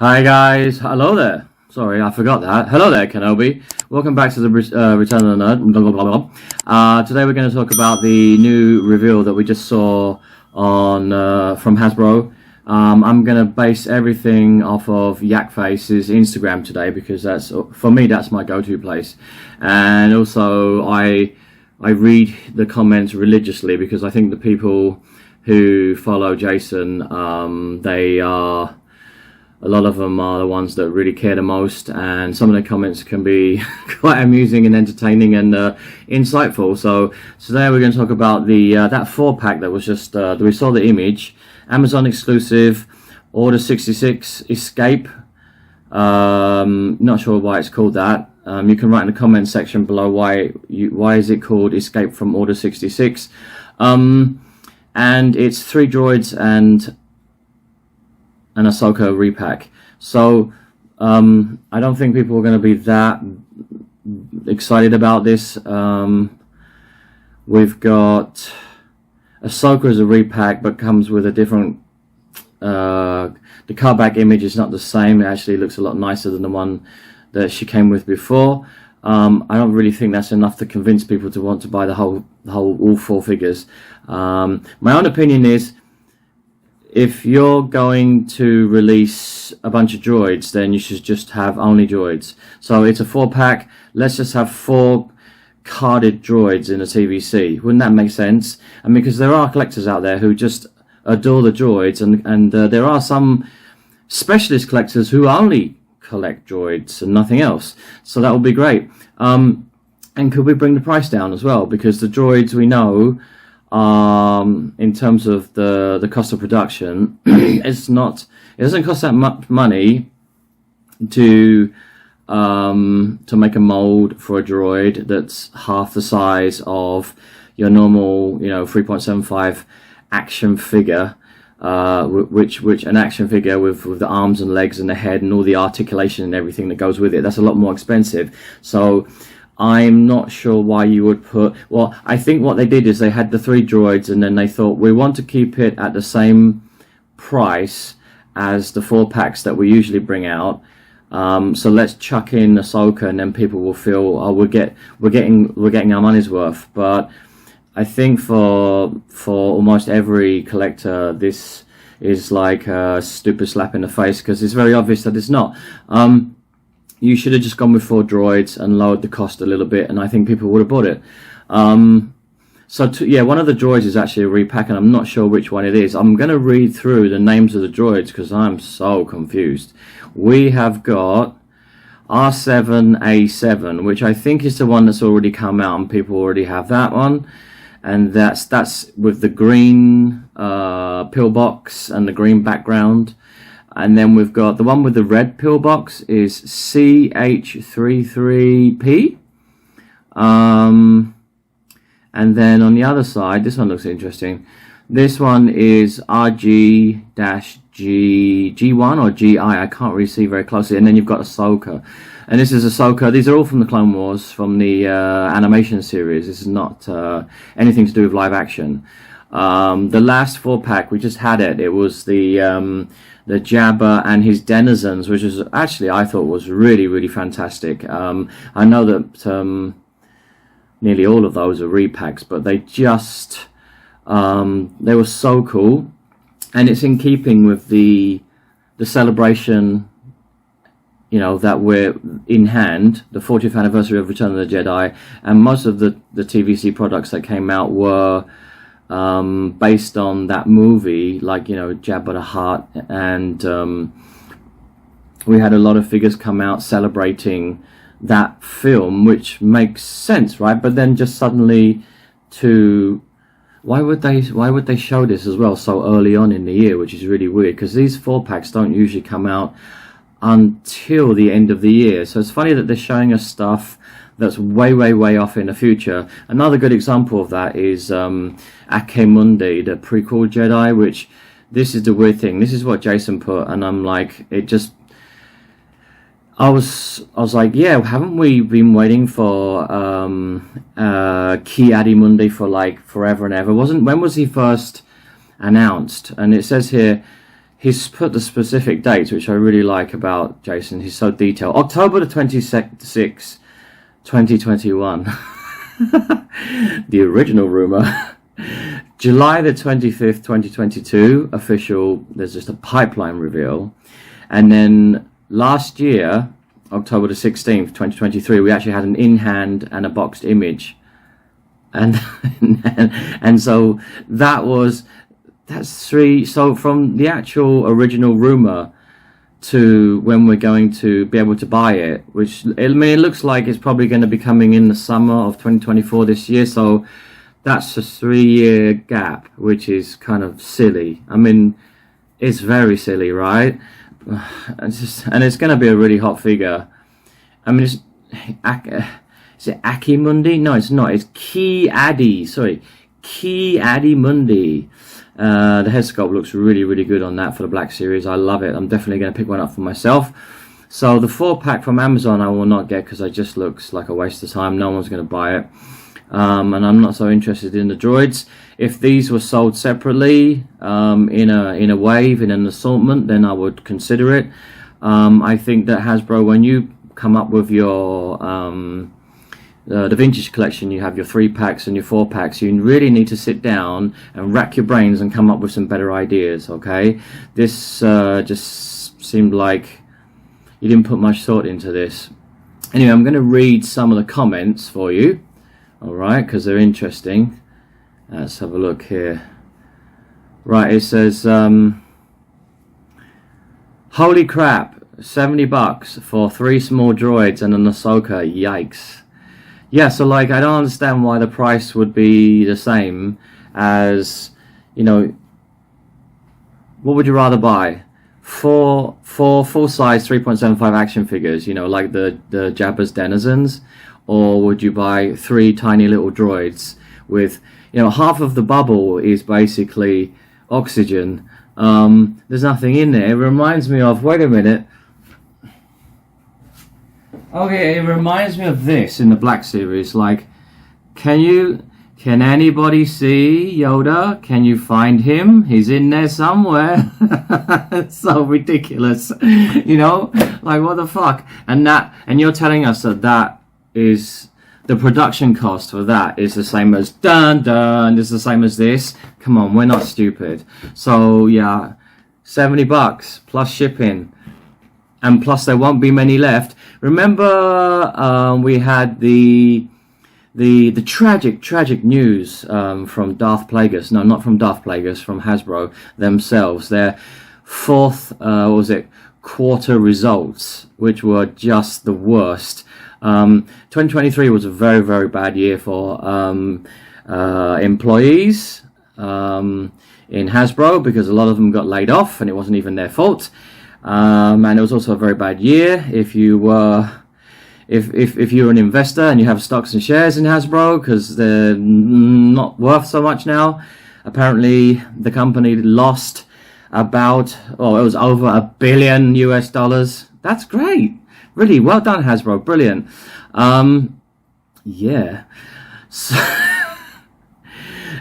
Hi guys, hello there. Sorry, I forgot that. Hello there, Kenobi. Welcome back to the Return of the Nerd. Blah, blah, blah, blah. Today we're going to talk about the new reveal that we just saw on from Hasbro. I'm going to base everything off of Yakface's Instagram today because that's, for me, that's my go-to place. And also, I read the comments religiously because I think the people who follow Jason, a lot of them are the ones that really care the most, and some of the comments can be quite amusing and entertaining and insightful. So today we're going to talk about the that 4-pack that was just we saw the image, Amazon exclusive, Order 66 Escape. Not sure why it's called that. You can write in the comment section below why is it called Escape from Order 66. And it's 3 droids and an Ahsoka repack. So I don't think people are going to be that excited about this. We've got Ahsoka as a repack, but comes with a different. The cardback image is not the same. It actually looks a lot nicer than the one that she came with before. I don't really think that's enough to convince people to want to buy all 4 figures. My own opinion is, if you're going to release a bunch of droids, then you should just have only droids. So it's a 4-pack. Let's just have 4 carded droids in a TVC. Wouldn't that make sense? And because there are collectors out there who just adore the droids, and there are some specialist collectors who only collect droids and nothing else. So that would be great. And could we bring the price down as well? Because the droids, we know, in terms of the cost of production, it doesn't cost that much money to make a mold for a droid that's half the size of your normal 3.75 action figure, which an action figure with the arms and legs and the head and all the articulation and everything that goes with it, that's a lot more expensive. So I'm not sure why you would put. Well, I think what they did is they had the 3 droids, and then they thought, we want to keep it at the same price as the 4-packs that we usually bring out. So let's chuck in Ahsoka, and then people will feel, oh, we're getting our money's worth. But I think for almost every collector, this is like a stupid slap in the face, because it's very obvious that it's not. You should have just gone with 4 droids and lowered the cost a little bit, and I think people would have bought it. Yeah, one of the droids is actually a repack, and I'm not sure which one it is. I'm going to read through the names of the droids because I'm so confused. We have got R7A7, which I think is the one that's already come out, and people already have that one. And that's with the green pillbox and the green background. And then we've got the one with the red pillbox is CH33P. And then on the other side, this one looks interesting. This one is RG-G1 or GI. I can't really see very closely. And then you've got Ahsoka. And this is Ahsoka. These are all from the Clone Wars, from the animation series. This is not anything to do with live action. The last 4-pack, we just had it. It was the Jabba and his denizens, which is actually, I thought, was really, really fantastic. I know that nearly all of those are repacks, but they just they were so cool, and it's in keeping with the celebration, that we're in hand, the 40th anniversary of Return of the Jedi, and most of the TVC products that came out were based on that movie, like Jabba the Hutt, and we had a lot of figures come out celebrating that film, which makes sense, right? But then just suddenly why would they show this as well so early on in the year, which is really weird, because these 4-packs don't usually come out until the end of the year. So it's funny that they're showing us stuff that's way, way, way off in the future. Another good example of that is Akemundi, the prequel Jedi, which, this is the weird thing. This is what Jason put, and I'm like, I was like, yeah, haven't we been waiting for Ki-Adi-Mundi for like forever and ever? When was he first announced? And it says here, he's put the specific dates, which I really like about Jason. He's so detailed. October the 26th, 2021. The original rumor. July the 25th, 2022, official. There's just a pipeline reveal. And then last year, October the 16th, 2023, we actually had an in-hand and a boxed image. And so that's three. So from the actual original rumor to when we're going to be able to buy it, which, I mean, it looks like it's probably going to be coming in the summer of 2024 this year. So that's a 3-year gap, which is kind of silly. I mean, it's very silly, right? And it's going to be a really hot figure. I mean, is it Aki Mundi? No, it's not. It's Ki Adi. Sorry, Ki Adi Mundi. The head sculpt looks really good on that for the Black Series. I love it. I'm definitely going to pick one up for myself. So the 4-pack from Amazon I will not get because it just looks like a waste of time. No one's going to buy it. And I'm not so interested in the droids. If these were sold separately in a wave, in an assortment, then I would consider it. I think that Hasbro, when you come up with your the vintage collection, you have your 3-packs and your 4-packs. You really need to sit down and rack your brains and come up with some better ideas. Okay, this just seemed like you didn't put much thought into this. Anyway, I'm going to read some of the comments for you. All right, because they're interesting. Let's have a look here. Right, it says, holy crap, $70 for 3 small droids and an Ahsoka. Yikes. Yeah, so like, I don't understand why the price would be the same as, you know, what would you rather buy? Four full-size 3.75 action figures, you know, like the Jabba's Denizens, or would you buy 3 tiny little droids with, you know, half of the bubble is basically oxygen. There's nothing in there. It reminds me of, wait a minute. Okay, it reminds me of this in the Black Series. Like, can anybody see Yoda? Can you find him? He's in there somewhere. It's so ridiculous, you know. Like, what the fuck? And you're telling us that is the production cost for that is the same as is the same as this. Come on, we're not stupid. So yeah, $70 plus shipping. And plus, there won't be many left. Remember, we had the tragic news from Darth Plagueis. No, not from Darth Plagueis, from Hasbro themselves. Their 4th, quarter results, which were just the worst. 2023 was a very bad year for employees in Hasbro, because a lot of them got laid off, and it wasn't even their fault. And it was also a very bad year if you were if you're an investor and you have stocks and shares in Hasbro, because they're not worth so much now. Apparently the company lost about, it was over $1 billion US. That's great, really well done, Hasbro, brilliant. Yeah, so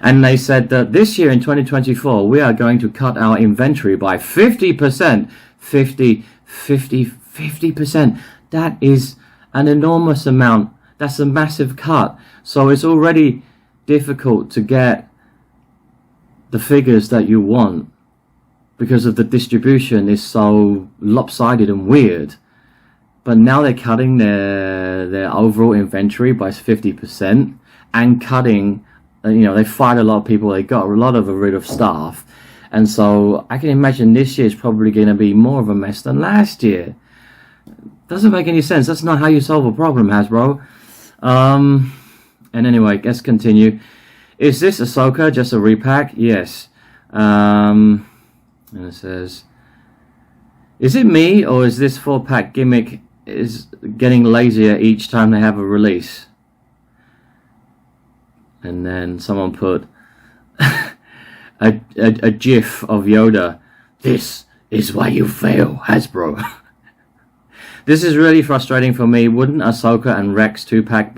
and they said that this year in 2024 we are going to cut our inventory by 50%. 50%. That is an enormous amount. That's a massive cut. So it's already difficult to get the figures that you want because of the distribution is so lopsided and weird. But now they're cutting their overall inventory by 50% and cutting, you know, they fired a lot of people. They got a lot of rid of staff. And so I can imagine this year is probably going to be more of a mess than last year. Doesn't make any sense. That's not how you solve a problem, Hasbro. And anyway, let's continue. Is this Ahsoka just a repack? Yes. And it says, is it me, or is this 4-pack gimmick is getting lazier each time they have a release? And then someone put a gif of Yoda. This is why you fail, Hasbro. This is really frustrating for me. Wouldn't Ahsoka and Rex 2-pack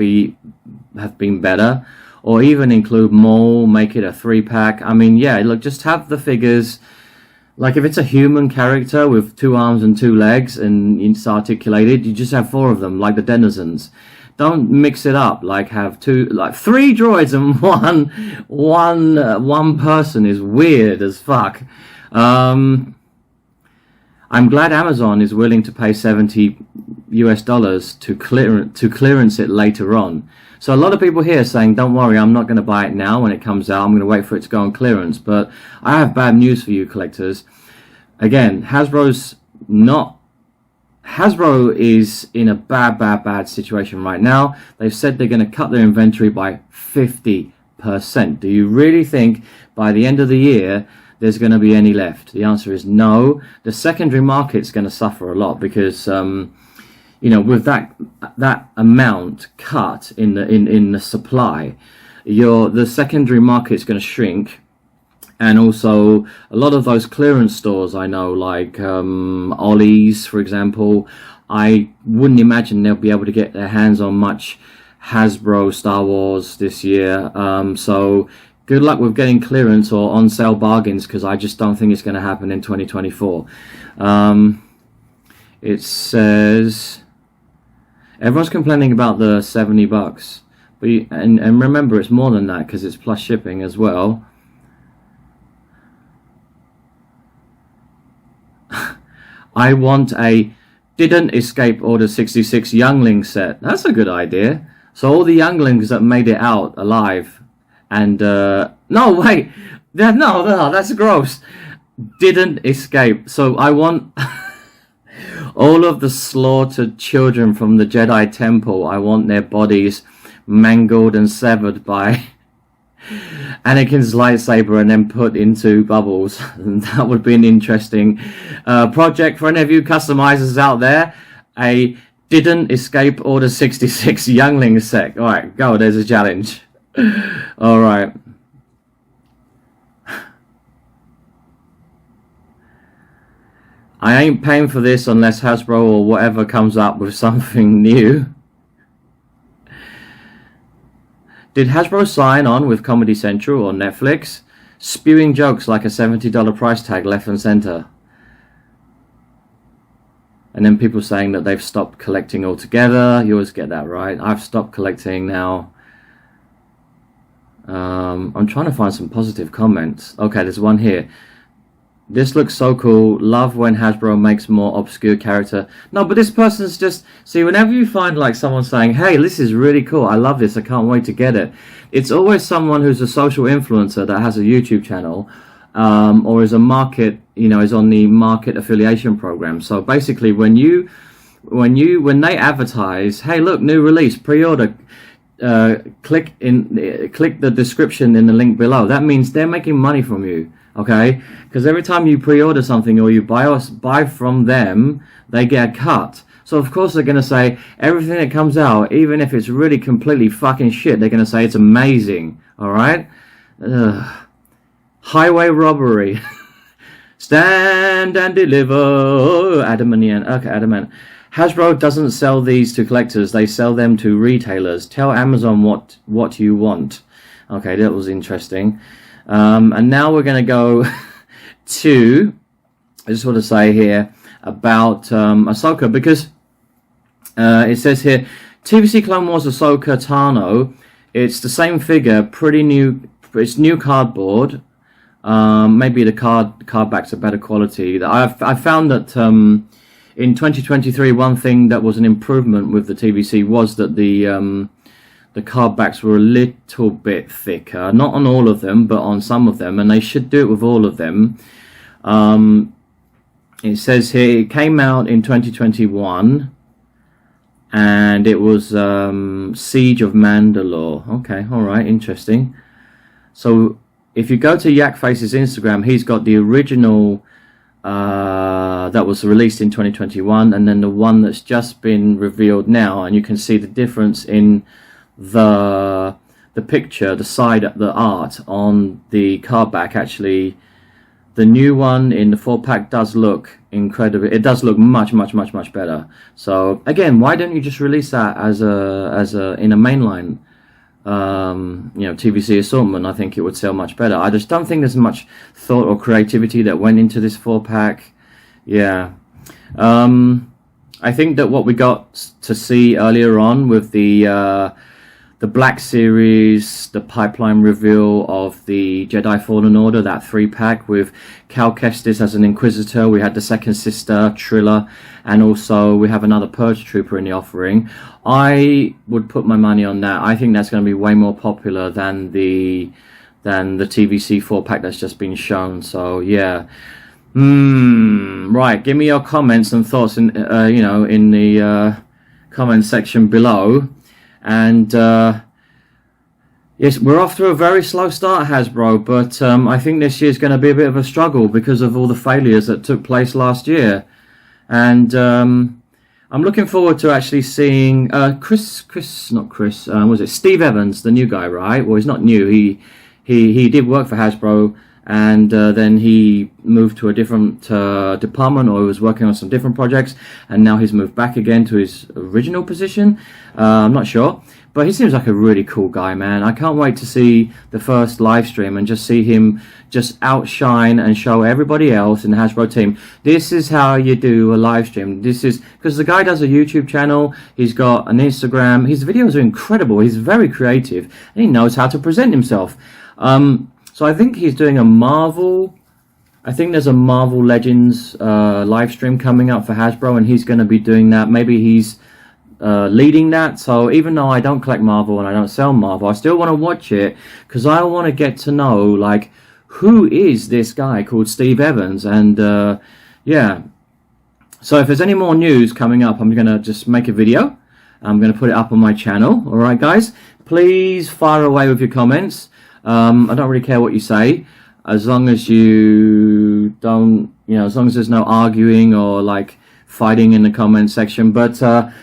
have been better? Or even include Maul, make it a 3-pack? I mean, yeah, look, just have the figures Like if it's a human character with 2 arms and 2 legs and it's articulated, you just have 4 of them, like the denizens. Don't mix it up. Like have 3 droids and one person is weird as fuck. I'm glad Amazon is willing to pay $70 to clearance it later on. So a lot of people here saying, don't worry, I'm not going to buy it now when it comes out. I'm going to wait for it to go on clearance. But I have bad news for you collectors. Again, Hasbro is in a bad situation right now. They've said they're going to cut their inventory by 50%. Do you really think by the end of the year there's going to be any left? The answer is no. The secondary market's going to suffer a lot because with that amount cut in the supply, the secondary market's going to shrink. And also a lot of those clearance stores I know, like Ollie's, for example, I wouldn't imagine they'll be able to get their hands on much Hasbro Star Wars this year. So good luck with getting clearance or on sale bargains, because I just don't think it's going to happen in 2024. It says everyone's complaining about the $70, but and remember it's more than that because it's plus shipping as well. I want a didn't escape Order 66 youngling set. That's a good idea. So all the younglings that made it out alive and no wait, no, that's gross. Didn't escape. So I want all of the slaughtered children from the Jedi Temple. I want their bodies mangled and severed by Anakin's lightsaber and then put into bubbles. That would be an interesting project for any of you customizers out there. A didn't escape Order 66 youngling set. Alright, go, there's a challenge. Alright. I ain't paying for this unless Hasbro or whatever comes up with something new. Did Hasbro sign on with Comedy Central or Netflix? Spewing jokes like a $70 price tag left and center. And then people saying that they've stopped collecting altogether. You always get that, right? I've stopped collecting now. I'm trying to find some positive comments. Okay, there's one here. This looks so cool. Love when Hasbro makes more obscure character. No, but this person's just... See, whenever you find like someone saying, hey, this is really cool. I love this. I can't wait to get it. It's always someone who's a social influencer that has a YouTube channel or is a market, is on the market affiliation program. So basically when they advertise, hey, look, new release, pre-order, click the description in the link below. That means they're making money from you. Okay, because every time you pre-order something or you buy from them, they get a cut. So of course they're going to say everything that comes out, even if it's really completely fucking shit, they're going to say it's amazing. Alright? Highway robbery. Stand and deliver. Oh, Adamant. Okay, Adamant. Hasbro doesn't sell these to collectors, they sell them to retailers. Tell Amazon what you want. Okay, that was interesting. And now we're going to go to, I just want to say here about Ashoka, because it says here, TVC Clone Wars Ashoka Tano, it's the same figure, pretty new, it's new cardboard, maybe the card backs are better quality. I found that in 2023, one thing that was an improvement with the TVC was that the card backs were a little bit thicker, not on all of them, but on some of them, and they should do it with all of them. It says here it came out in 2021, and it was Siege of Mandalore. Okay, all right, interesting. So if you go to Yakface's Instagram, he's got the original that was released in 2021, and then the one that's just been revealed now, and you can see the difference in the picture, the side, the art on the card back. Actually, the new one in the 4-pack does look incredible. It does look much better. So again, why don't you just release that as a in a mainline TVC assortment, I think it would sell much better. I just don't think there's much thought or creativity that went into this 4-pack. Yeah. I think that what we got to see earlier on with the Black Series, the pipeline reveal of the Jedi Fallen Order, that 3-pack with Cal Kestis as an Inquisitor. We had the second sister, Trilla, and also we have another Purge Trooper in the offering. I would put my money on that. I think that's going to be way more popular than the TVC 4-pack that's just been shown. So yeah. Right, give me your comments and thoughts in in the comment section below. And yes, we're off to a very slow start, Hasbro, but I think this year's going to be a bit of a struggle because of all the failures that took place last year. And I'm looking forward to actually seeing Steve Evans, the new guy, right? Well, he's not new. He did work for Hasbro, and then he moved to a different department, or he was working on some different projects, and now he's moved back again to his original position. I'm not sure, but he seems like a really cool guy, man. I can't wait to see the first live stream and just see him just outshine and show everybody else in the Hasbro team, this is how you do a live stream. This is because the guy does a YouTube channel, he's got an Instagram, his videos are incredible, he's very creative, and he knows how to present himself. So I think he's doing a Marvel, I think there's a Marvel Legends live stream coming up for Hasbro, and he's going to be doing that. Maybe he's leading that. So even though I don't collect Marvel and I don't sell Marvel, I still want to watch it because I want to get to know, like, who is this guy called Steve Evans. And yeah, so if there's any more news coming up, I'm going to just make a video. I'm going to put it up on my channel. All right, guys, please fire away with your comments. I don't really care what you say, as long as you don't, as long as there's no arguing or like fighting in the comment section. But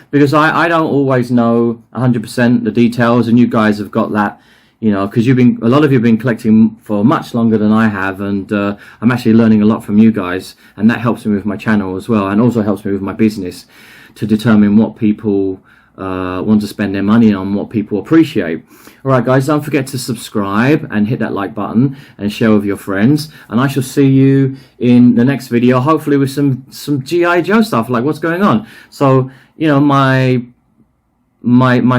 because I don't always know 100% the details, and you guys have got that, because a lot of you have been collecting for much longer than I have, and I'm actually learning a lot from you guys, and that helps me with my channel as well, and also helps me with my business to determine what people want to spend their money on, what people appreciate. Alright guys, don't forget to subscribe and hit that like button and share with your friends, and I shall see you in the next video, hopefully with some G.I. Joe stuff, like what's going on. So my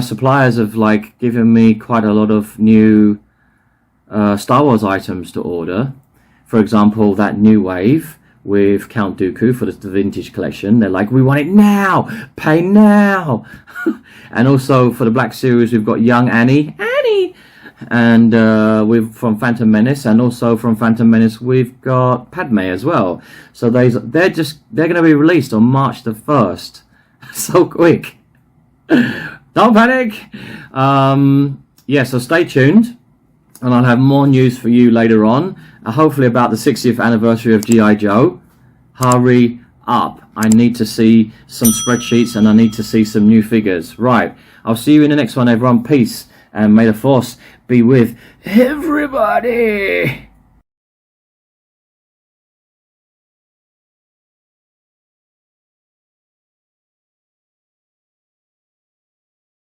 suppliers have like given me quite a lot of new Star Wars items to order. For example, that new wave with Count Dooku for the vintage collection. They're like, we want it now, pay now. And also for the Black Series, we've got young Annie, and we've from Phantom Menace, and also from Phantom Menace we've got Padme as well. So they're going to be released on March the 1st. So quick. Don't panic. Yeah, so stay tuned, and I'll have more news for you later on, hopefully about the 60th anniversary of G.I. Joe. Hurry up, I need to see some spreadsheets, and I need to see some new figures. Right, I'll see you in the next one, everyone. Peace, and may the Force be with everybody.